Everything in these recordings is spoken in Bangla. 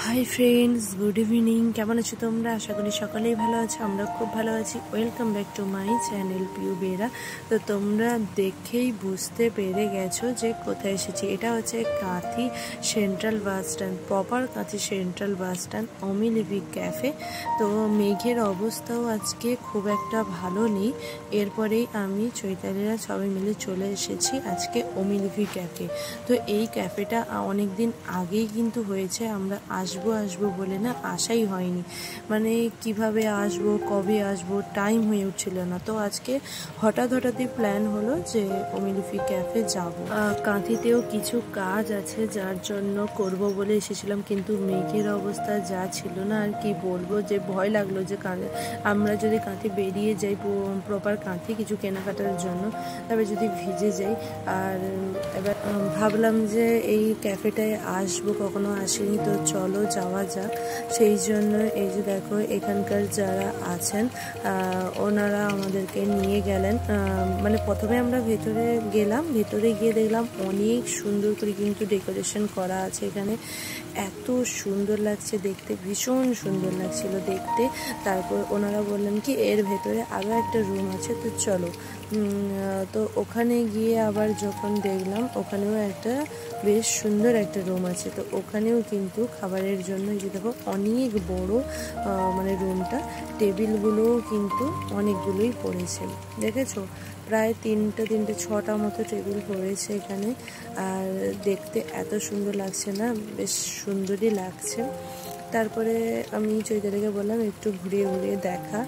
Hi friends, good evening. কেমন আছো তোমরা? আশা করি সকালেই ভালো আছো। আমরা খুব ভালো আছি। Welcome back to my channel Piu Bera. তো তোমরা দেখেই বুঝতে পেরে গেছো যে কোথায় এসেছি। এটা হচ্ছে Kanthi central bus stand, proper Kanthi central bus stand, অমিলিভিক ক্যাফে। তো মেঘের অবস্থাও আজকে খুব একটা ভালো নেই। এরপরেই আমি চৈতালিরা সবাই মিলে চলে এসেছি আজকে অমিলিভিক ক্যাফে। তো এই ক্যাফেটা অনেক দিন আগেই কিন্তু হয়েছে। আমরা আসবো বলে না, আসাই হয়নি। মানে কিভাবে আসবো, কবে আসবো, টাইম হয়ে উঠছিল না। তো আজকে হঠাৎই প্ল্যান হলো যে অমিলিভিক ক্যাফে যাব। কাঁথিতেও কিছু কাজ আছে যার জন্য করব বলে এসেছিলাম, কিন্তু মেঘের অবস্থা যা ছিল না, আর কি বলবো, যে ভয় লাগলো যে আমরা যদি কাঁথি বেরিয়ে যাই প্রপার কাঁথি কিছু কেনাকাটার জন্য, তবে যদি ভিজে যাই। আর এবার ভাবলাম যে এই ক্যাফেটায় আসবো, কখনো আসিনি, তো চলো যাওয়া যাক। সেই জন্য এই যে দেখো এখানকার যারা আছেন ওনারা আমাদেরকে নিয়ে গেলেন। মানে প্রথমে আমরা ভেতরে গেলাম, ভেতরে গিয়ে দেখলাম অনেক সুন্দর করে কিন্তু ডেকোরেশন করা আছে এখানে। এত সুন্দর লাগছে দেখতে, ভীষণ সুন্দর লাগছিল দেখতে। তারপর ওনারা বললেন কি এর ভেতরে আরও একটা রুম আছে, তো চলো। তো ওখানে গিয়ে আবার যখন দেখলাম ওখানেও একটা বেশ সুন্দর একটা রুম আছে। তো ওখানেও কিন্তু খাবারের জন্য যে দেখো অনেক বড় মানে রুমটা, টেবিলগুলোও কিন্তু অনেকগুলোই পড়েছে, দেখেছো? প্রায় তিনটে ছটা মতো টেবিল পড়েছে এখানে। আর দেখতে এত সুন্দর লাগছে না, বেশ সুন্দরই লাগছে। তারপরে আমি চৈতালিকে বললাম একটু ঘুরিয়ে দেখা।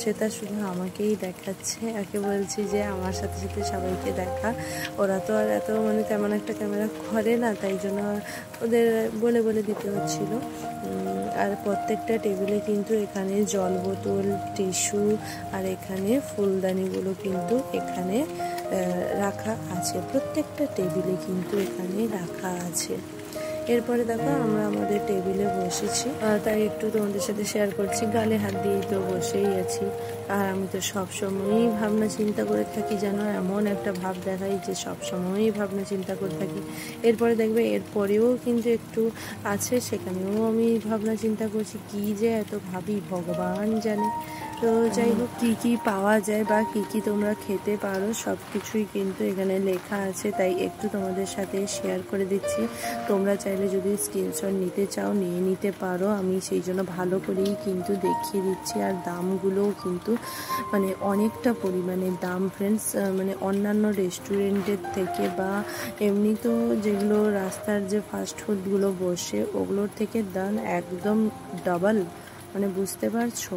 সেটা শুধু আমাকেই দেখাচ্ছে, একে বলছি যে আমার সাথে সাথে সবাইকে দেখা। ওরা তো আর এত মানে তেমন একটা ক্যামেরা করে না, তাই জন্য ওদের বলে দিতে হচ্ছিল। আর প্রত্যেকটা টেবিলে কিন্তু এখানে জল বোতল, টিস্যু আর এখানে ফুলদানিগুলো কিন্তু এখানে রাখা আছে। প্রত্যেকটা টেবিলে কিন্তু এখানে রাখা আছে। এরপরে দেখো আমরা আমাদের টেবিলে বসেছি, তাই একটু তোমাদের সাথে শেয়ার করছি। গালে হাত দিয়েই তো বসেই আছি। আর আমি তো সবসময়ই ভাবনা চিন্তা করে থাকি, যেন এমন একটা ভাব দেখাই যে সবসময়ই ভাবনা চিন্তা করে থাকি। এরপরে দেখবে এরপরেও কিন্তু একটু আছে, সেখানেও আমি ভাবনা চিন্তা করছি, কি যে এত ভাবি ভগবান জানে। তো যাই হোক, কী পাওয়া যায় বা কী তোমরা খেতে পারো সব কিছুই কিন্তু এখানে লেখা আছে, তাই একটু তোমাদের সাথে শেয়ার করে দিচ্ছি। তোমরা চাইলে যদি স্ক্রিনশট নিতে চাও নিয়ে নিতে পারো, আমি সেই জন্য ভালো করেই কিন্তু দেখিয়ে দিচ্ছি। আর দামগুলোও কিন্তু মানে অনেকটা পরিমাণে দাম ফ্রেন্ডস, মানে অন্যান্য রেস্টুরেন্টের থেকে বা এমনি তো যেগুলো রাস্তার যে ফাস্টফুডগুলো বসে ওগুলোর থেকে দাম একদম ডাবল, মানে বুঝতে পারছো।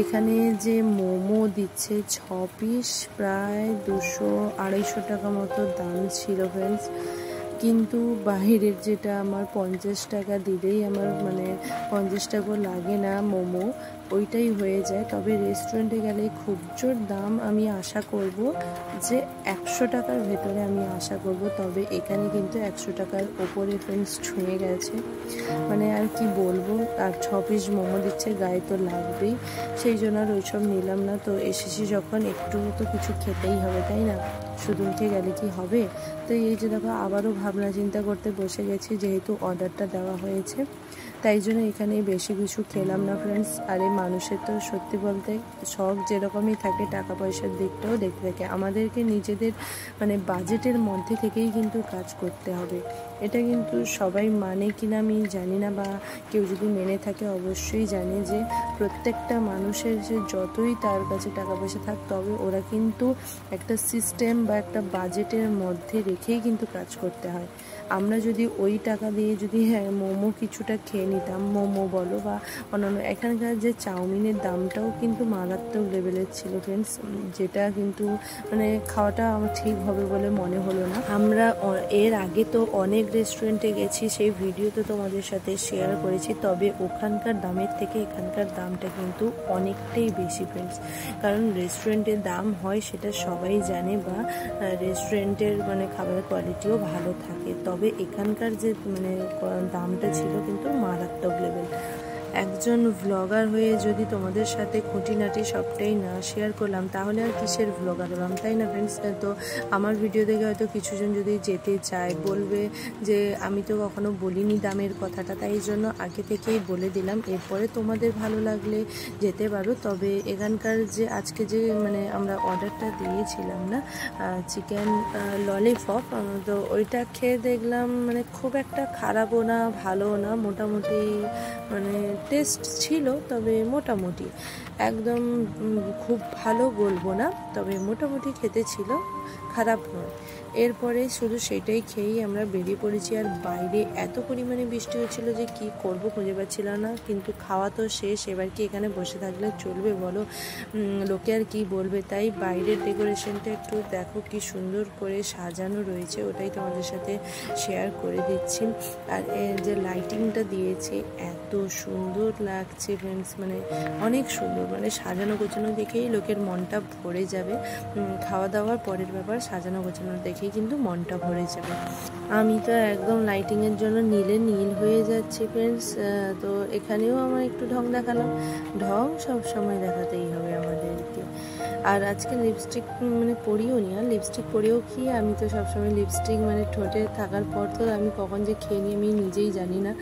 এখানে যে মোমো দিচ্ছে 6 পিস, প্রায় 200-250 টাকা মতো দাম ছিল ফ্রেন্ডস। কিন্তু বাইরের যেটা আমার 50 টাকা দিলেই আমার মানে 50 টাকাও লাগে না মোমো, ওইটাই হয়ে যায়। তবে রেস্টুরেন্টে গেলে খুব জোর দাম আমি আশা করব যে 100 টাকার ভেতরে আমি আশা করব। তবে এখানে কিন্তু 100 টাকার ওপরে ফ্রেন্ডস ছুঁয়ে গেছে, মানে আর কি বলবো। আর 6 পিস মোমো দিচ্ছে, গায়ে তো লাগবেই, সেই জন্য আর ওইসব নিলাম না। তো এসেছি যখন একটু তো কিছু খেতেই হবে, তাই না? শুধু উঠে গেলে কি হবে? তো এই যে দেখো আবারও ভাবনা চিন্তা করতে বসে গেছি, যেহেতু অর্ডারটা দেওয়া হয়েছে, তাই জন্য এখানে বেশি কিছু খেলাম না ফ্রেন্ডস। আর এই মানুষের তো সত্যি বলতে শখ যেরকমই থাকে, টাকা পয়সার দিকটাও দেখতে থাকে। আমাদেরকে নিজেদের মানে বাজেটের মধ্যে থেকেই কিন্তু কাজ করতে হবে। এটা কিন্তু সবাই মানে কিনা আমি জানি না, বা কেউ যদি মেনে থাকে অবশ্যই জানে যে প্রত্যেকটা মানুষের যে যতই তার কাছে টাকা পয়সা থাক, তবে ওরা কিন্তু একটা সিস্টেম বা একটা বাজেটের মধ্যে রেখেই কিন্তু কাজ করতে হয়। আমরা যদি ওই টাকা দিয়ে যদি মোমো কিছুটা খেয়ে নিতাম, মোমো বলো বা অন্যান্য, এখানকার যে চাউমিনের দামটাও কিন্তু মারাত্মক লেভেলের ছিল ফ্রেন্ডস, যেটা কিন্তু মানে খাওয়াটা আমার ঠিক হবে বলে মনে হলো না। আমরা এর আগে তো অনেক রেস্টুরেন্টে গেছি, সেই ভিডিও তো তোমাদের সাথে শেয়ার করেছি, তবে ওখানকার দামের থেকে এখানকার দামটা কিন্তু অনেকটাই বেশি ফ্রেন্ডস। কারণ রেস্টুরেন্টের দাম হয় সেটা সবাই জানে, বা রেস্টুরেন্টের মানে খাবারের কোয়ালিটিও ভালো থাকে, তবে এখানকার যে মানে দামটা ছিল কিন্তু মারাত্মক লেভেল। একজন ব্লগার হয়ে যদি তোমাদের সাথে খুঁটিনাটি সবটাই না শেয়ার করলাম তাহলে আর কিসের ব্লগার হলাম, তাই না ফ্রেন্ডস? তো আমার ভিডিও দেখে হয়তো কিছুজন যদি যেতে চায় বলবে যে আমি তো কখনো বলিনি দামের কথাটা, তাই জন্য আগে থেকেই বলে দিলাম। এরপরে তোমাদের ভালো লাগলে যেতে পারো। তবে এখানকার যে আজকে যে মানে আমরা অর্ডারটা দিয়েছিলাম না চিকেন ললিপপ, তো ওইটা খেয়ে দেখলাম মানে খুব একটা খারাপও না ভালোও না, মোটামুটি মানে টেস্ট ছিল, তবে মোটামুটি একদম খুব ভালো বলবো না, তবে মোটামুটি খেতে ছিল, খারাপ নয়। এরপরে শুধু সেটাই খেয়েই আমরা বেরিয়ে পড়েছি। আর বাইরে এত পরিমাণে বৃষ্টি হচ্ছিল যে কি করব খুঁজে পাচ্ছিলাম না, কিন্তু খাওয়া তো শেষ, এবার কি এখানে বসে থাকলে চলবে বলো, লোকে আর কি বলবে। তাই বাইরের ডেকোরেশনটা একটু দেখো কি সুন্দর করে সাজানো রয়েছে, ওটাই তোমাদের সাথে শেয়ার করে দিচ্ছি। আর এর যে লাইটিংটা দিয়েছে এত সুন্দর লাগছে ফ্রেন্ডস, মানে অনেক সুন্দর, মানে সাজানো গোছানো দেখেই লোকের মনটা ভরে যাবে। খাওয়া দাওয়ার পরের ব্যাপার, সাজানো গোছানো দেখেই কিন্তু মনটা ভরে যাবে। আমি তো একদম লাইটিংয়ের জন্য নীলে নীল হয়ে যাচ্ছি ফ্রেন্ডস। তো এখানেও আমার একটু ঢং দেখালাম, ঢং সব সময় দেখাতেই হবে আমাদেরকে। আর আজকে লিপস্টিক মানে পরিও নি, আর লিপস্টিক পরেও কি, আমি তো সবসময় লিপস্টিক মানে ঠোঁটে থাকার পর তো আমি কখন যে খেয়ে নিই আমি নিজেই জানি না।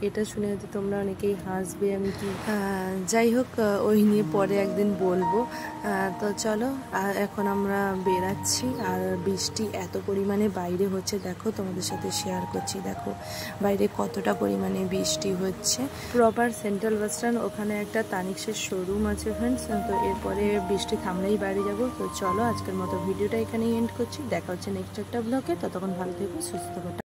এটা শুনে হয়তো তোমরা অনেকেই হাসবে, আমি কি যাই হোক ওই নিয়ে পরে একদিন বলবো। তো চলো, আর এখন আমরা বেরাচ্ছি। আর বৃষ্টি এত পরিমাণে বাইরে হচ্ছে দেখো, তোমাদের সাথে শেয়ার করছি, দেখো বাইরে কতটা পরিমাণে বৃষ্টি হচ্ছে। প্রপার সেন্ট্রাল বাস স্ট্যান্ড, ওখানে একটা তানিক্সের শোরুম আছে ফ্রেন্ডস। তো এরপরে বৃষ্টি থামলেই বাড়ি যাবো। তো চলো আজকের মতো ভিডিওটা এখানেই এন্ড করছি, দেখা হচ্ছে নেক্সট একটা ব্লগে। ততক্ষণ ভালো থেকো, সুস্থ থেকো।